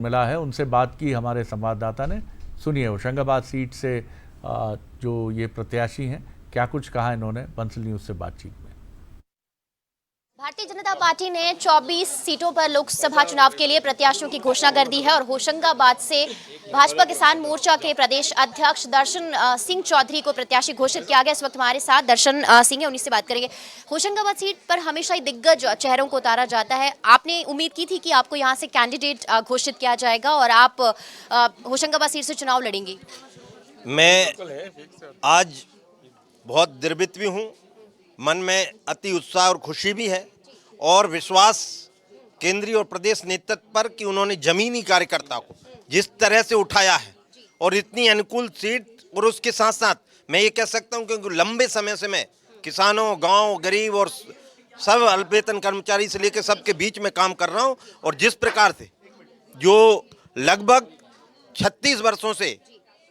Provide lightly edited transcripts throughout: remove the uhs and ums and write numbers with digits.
मिला है, उनसे बात की हमारे संवाददाता ने। सुनिए होशंगाबाद सीट से जो ये प्रत्याशी हैं, क्या कुछ कहा इन्होंने बंसल न्यूज से बातचीत में। भारतीय जनता पार्टी ने 24 सीटों पर लोकसभा चुनाव के लिए प्रत्याशियों की घोषणा कर दी है और होशंगाबाद से भाजपा किसान मोर्चा के प्रदेश अध्यक्ष दर्शन सिंह चौधरी को प्रत्याशी घोषित किया गया। इस वक्त हमारे साथ दर्शन सिंह है, उन्हीं से बात करेंगे। होशंगाबाद सीट पर हमेशा ही दिग्गज चेहरों को उतारा जाता है। आपने उम्मीद की थी कि आपको यहाँ से कैंडिडेट घोषित किया जाएगा और आप होशंगाबाद सीट से चुनाव लड़ेंगी? मैं आज बहुत गर्वित भी हूँ, मन में अति उत्साह और खुशी भी है और विश्वास केंद्रीय और प्रदेश नेतृत्व पर कि उन्होंने जमीनी कार्यकर्ता को जिस तरह से उठाया है और इतनी अनुकूल सीट, और उसके साथ साथ मैं ये कह सकता हूँ क्योंकि लंबे समय से मैं किसानों, गांव, गरीब और सब अल्प वेतन कर्मचारी से लेकर सबके बीच में काम कर रहा हूँ। और जिस प्रकार से जो लगभग 36 वर्षों से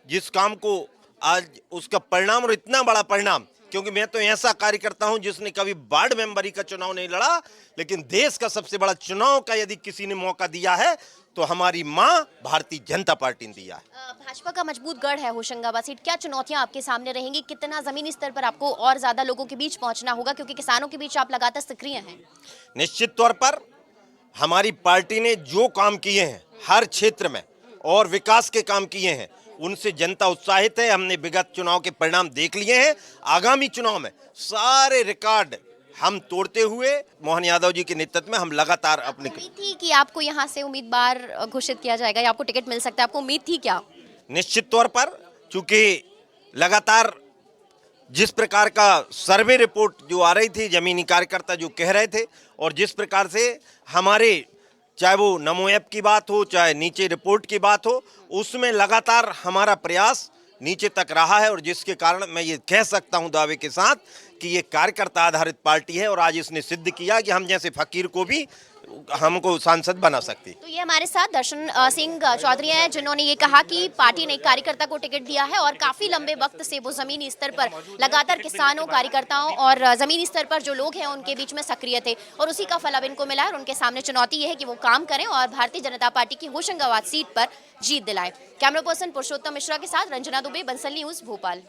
जिस काम को आज उसका परिणाम, और इतना बड़ा परिणाम, क्योंकि मैं तो ऐसा कार्यकर्ता हूं जिसने कभी वार्ड मेंबरी का चुनाव नहीं लड़ा, लेकिन देश का सबसे बड़ा चुनाव का यदि किसी ने मौका दिया है तो हमारी मां भारतीय जनता पार्टी ने दिया है। भाजपा का मजबूत गढ़ है होशंगाबाद सीट, क्या चुनौतियां आपके सामने रहेंगी? कितना जमीनी स्तर पर आपको और ज्यादा लोगों के बीच पहुंचना होगा, क्योंकि किसानों के बीच आप लगातार सक्रिय हैं? निश्चित तौर पर हमारी पार्टी ने जो काम किए हैं हर क्षेत्र में और विकास के काम किए हैं, उनसे जनता उत्साहित है। हमने विगत चुनाव के परिणाम देख लिए हैं। आगामी चुनाव में सारे रिकॉर्ड हम तोड़ते हुए मोहन यादव जी के नेतृत्व में हम लगातार अपनी उम्मीद थी कि आपको यहाँ से उम्मीदवार घोषित किया जाएगा या आपको टिकट मिल सकता है, आपको उम्मीद थी क्या? निश्चित तौर पर, चूंकि लगातार जिस प्रकार का सर्वे रिपोर्ट जो आ रही थी, जमीनी कार्यकर्ता जो कह रहे थे, और जिस प्रकार से हमारे चाहे वो नमो ऐप की बात हो, चाहे नीचे रिपोर्ट की बात हो, उसमें लगातार हमारा प्रयास नीचे तक रहा है। और जिसके कारण मैं ये कह सकता हूं दावे के साथ कि ये कार्यकर्ता आधारित पार्टी है और आज इसने सिद्ध किया कि हम जैसे फकीर को भी हमको सांसद बना सकती। तो ये हमारे साथ दर्शन सिंह चौधरी हैं, जिन्होंने ये कहा कि पार्टी ने एक कार्यकर्ता को टिकट दिया है और काफी लंबे वक्त से वो जमीनी स्तर पर लगातार किसानों, कार्यकर्ताओं और जमीनी स्तर पर जो लोग हैं उनके बीच में सक्रिय थे और उसी का फल अब इनको मिला है। और उनके सामने चुनौती ये है कि वो काम करें और भारतीय जनता पार्टी की होशंगाबाद सीट पर जीत दिलाए। कैमरा पर्सन पुरुषोत्तम मिश्रा के साथ रंजना दुबे, बंसल न्यूज, भोपाल।